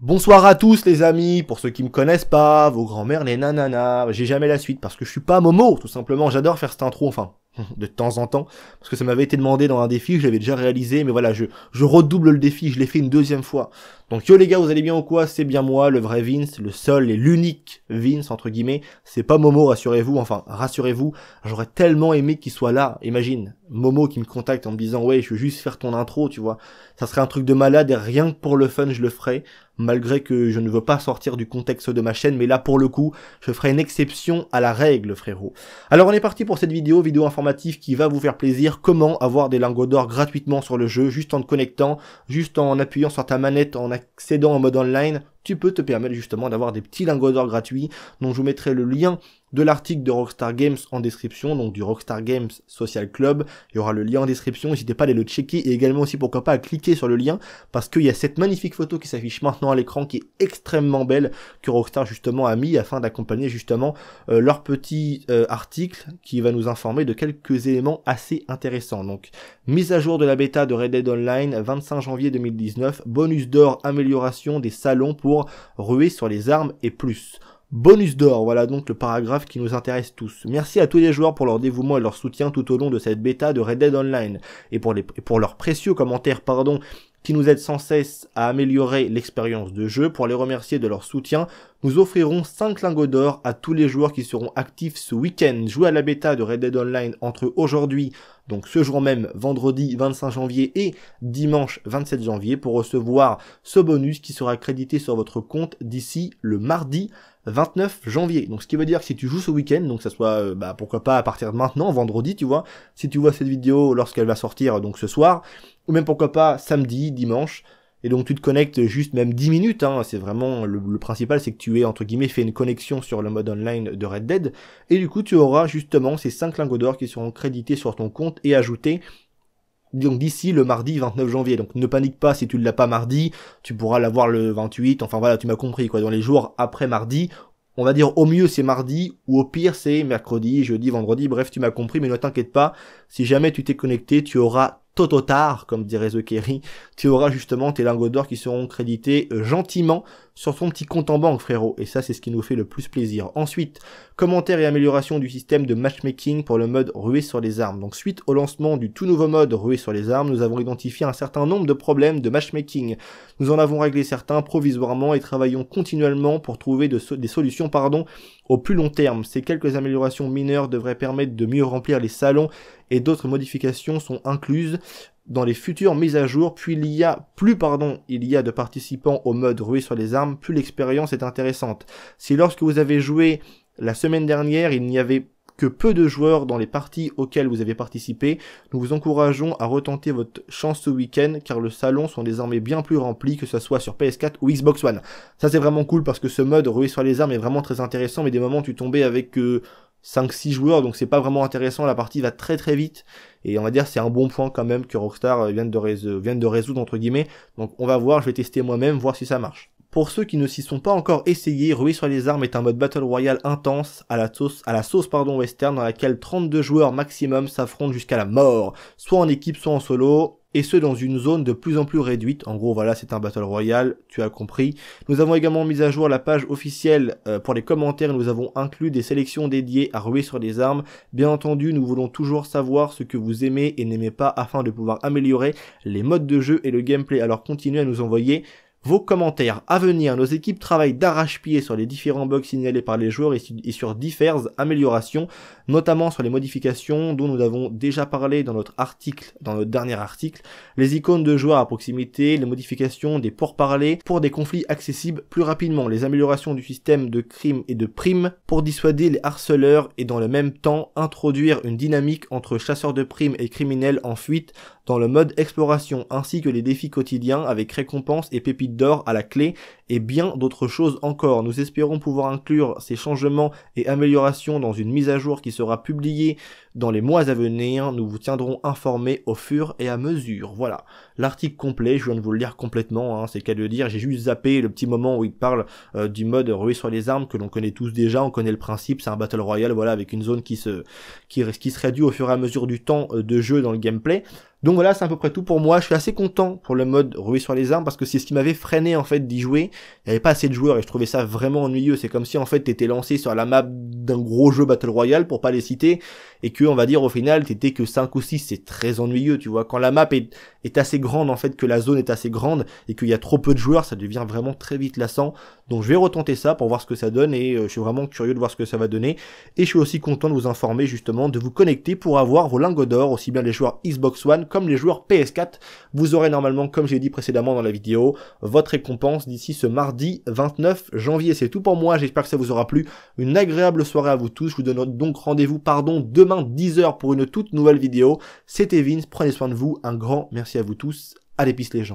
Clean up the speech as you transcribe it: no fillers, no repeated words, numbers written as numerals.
Bonsoir à tous les amis, pour ceux qui me connaissent pas, vos grands-mères les nananas, j'ai jamais la suite parce que je suis pas Momo, tout simplement, j'adore faire cette intro, enfin, de temps en temps, parce que ça m'avait été demandé dans un défi que j'avais déjà réalisé, mais voilà, je redouble le défi, je l'ai fait une deuxième fois. Donc yo les gars, vous allez bien ou quoi? C'est bien moi, le vrai Vince, le seul et l'unique Vince, entre guillemets, c'est pas Momo, rassurez-vous, enfin, rassurez-vous, j'aurais tellement aimé qu'il soit là, imagine, Momo qui me contacte en me disant, ouais, je veux juste faire ton intro, tu vois, ça serait un truc de malade et rien que pour le fun, je le ferais. Malgré que je ne veux pas sortir du contexte de ma chaîne, mais là pour le coup, je ferai une exception à la règle, frérot. Alors on est parti pour cette vidéo informative qui va vous faire plaisir. Comment avoir des lingots d'or gratuitement sur le jeu, juste en te connectant, juste en appuyant sur ta manette, en accédant en mode online. Tu peux te permettre justement d'avoir des petits lingots d'or gratuits. Donc je vous mettrai le lien de l'article de Rockstar Games en description, donc du Rockstar Games Social Club. Il y aura le lien en description, n'hésitez pas à aller le checker et également aussi pourquoi pas à cliquer sur le lien parce qu'il y a cette magnifique photo qui s'affiche maintenant à l'écran qui est extrêmement belle que Rockstar justement a mis afin d'accompagner justement leur petit article qui va nous informer de quelques éléments assez intéressants. Donc mise à jour de la bêta de Red Dead Online 25 janvier 2019, bonus d'or, amélioration des salons pour ruer sur les armes et plus. Bonus d'or, voilà donc le paragraphe qui nous intéresse tous. Merci à tous les joueurs pour leur dévouement et leur soutien tout au long de cette bêta de Red Dead Online et pour leurs précieux commentaires, qui nous aident sans cesse à améliorer l'expérience de jeu. Pour les remercier de leur soutien, nous offrirons 5 lingots d'or à tous les joueurs qui seront actifs ce week-end. Jouez à la bêta de Red Dead Online entre aujourd'hui, donc ce jour même, vendredi 25 janvier et dimanche 27 janvier pour recevoir ce bonus qui sera crédité sur votre compte d'ici le mardi 29 janvier. Donc ce qui veut dire que si tu joues ce week-end, donc ça soit pourquoi pas à partir de maintenant, vendredi, tu vois, si tu vois cette vidéo lorsqu'elle va sortir donc ce soir, ou même pourquoi pas samedi, dimanche, et donc tu te connectes juste même 10 minutes, hein, c'est vraiment le principal, c'est que tu aies entre guillemets fait une connexion sur le mode online de Red Dead, et du coup tu auras justement ces 5 lingots d'or qui seront crédités sur ton compte et ajoutés donc d'ici le mardi 29 janvier. Donc ne panique pas si tu ne l'as pas mardi, tu pourras l'avoir le 28, enfin voilà, tu m'as compris quoi, dans les jours après mardi, on va dire au mieux c'est mardi, ou au pire c'est mercredi, jeudi, vendredi, bref tu m'as compris, mais ne t'inquiète pas, si jamais tu t'es connecté, tu auras tôt ou tard, comme dirait The Kerry, tu auras justement tes lingots d'or qui seront crédités gentiment sur ton petit compte en banque, frérot. Et ça, c'est ce qui nous fait le plus plaisir. Ensuite, commentaires et amélioration du système de matchmaking pour le mode ruée sur les armes. Donc, suite au lancement du tout nouveau mode ruée sur les armes, nous avons identifié un certain nombre de problèmes de matchmaking. Nous en avons réglé certains provisoirement et travaillons continuellement pour trouver des solutions, au plus long terme. Ces quelques améliorations mineures devraient permettre de mieux remplir les salons et d'autres modifications sont incluses dans les futures mises à jour. Puis il y a de participants au mode ruée sur les armes, plus l'expérience est intéressante. Si lorsque vous avez joué la semaine dernière, il n'y avait que peu de joueurs dans les parties auxquelles vous avez participé, nous vous encourageons à retenter votre chance ce week-end car le salon sont désormais bien plus remplis que ce soit sur PS4 ou Xbox One. Ça c'est vraiment cool parce que ce mode ruée sur les armes est vraiment très intéressant, mais des moments tu tombais avec 5-6 joueurs, donc c'est pas vraiment intéressant, la partie va très très vite, et on va dire c'est un bon point quand même que Rockstar vienne de résoudre entre guillemets, donc on va voir, je vais tester moi-même, voir si ça marche. Pour ceux qui ne s'y sont pas encore essayés, Ruée sur les armes est un mode Battle Royale intense à la sauce western dans laquelle 32 joueurs maximum s'affrontent jusqu'à la mort, soit en équipe soit en solo, et ce dans une zone de plus en plus réduite. En gros voilà, c'est un Battle Royale, tu as compris. Nous avons également mis à jour la page officielle pour les commentaires, nous avons inclus des sélections dédiées à Ruée sur les armes. Bien entendu, nous voulons toujours savoir ce que vous aimez et n'aimez pas afin de pouvoir améliorer les modes de jeu et le gameplay, alors continuez à nous envoyer vos commentaires. À venir, nos équipes travaillent d'arrache-pied sur les différents bugs signalés par les joueurs et sur diverses améliorations, notamment sur les modifications dont nous avons déjà parlé dans notre dernier article, les icônes de joueurs à proximité, les modifications des pourparlers pour des conflits accessibles plus rapidement, les améliorations du système de crime et de primes pour dissuader les harceleurs et dans le même temps introduire une dynamique entre chasseurs de primes et criminels en fuite dans le mode exploration, ainsi que les défis quotidiens avec récompenses et pépites d'or à la clé, et bien d'autres choses encore. Nous espérons pouvoir inclure ces changements et améliorations dans une mise à jour qui sera publiée dans les mois à venir. Nous vous tiendrons informés au fur et à mesure. Voilà. l'article complet, je viens de vous le lire complètement, hein, c'est le cas de le dire, j'ai juste zappé le petit moment où il parle du mode ruée sur les armes que l'on connaît tous déjà, on connaît le principe, c'est un battle royale, voilà, avec une zone qui se réduit au fur et à mesure du temps de jeu dans le gameplay. Donc voilà, c'est à peu près tout pour moi. Je suis assez content pour le mode ruée sur les armes parce que c'est ce qui m'avait freiné en fait d'y jouer. Il n'y avait pas assez de joueurs et je trouvais ça vraiment ennuyeux. C'est comme si en fait t'étais lancé sur la map d'un gros jeu Battle Royale pour pas les citer et que on va dire au final t'étais que 5 ou 6. C'est très ennuyeux, tu vois. Quand la map est assez grande en fait, que la zone est assez grande et qu'il y a trop peu de joueurs, ça devient vraiment très vite lassant. Donc je vais retenter ça pour voir ce que ça donne et je suis vraiment curieux de voir ce que ça va donner. Et je suis aussi content de vous informer justement, de vous connecter pour avoir vos lingots d'or, aussi bien les joueurs Xbox One comme les joueurs PS4. Vous aurez normalement, comme j'ai dit précédemment dans la vidéo, votre récompense d'ici ce mardi 29 janvier. C'est tout pour moi, j'espère que ça vous aura plu. Une agréable soirée à vous tous. Je vous donne donc rendez-vous, demain 10h pour une toute nouvelle vidéo. C'était Vince, prenez soin de vous, un grand merci à vous tous. Allez, peace les gens.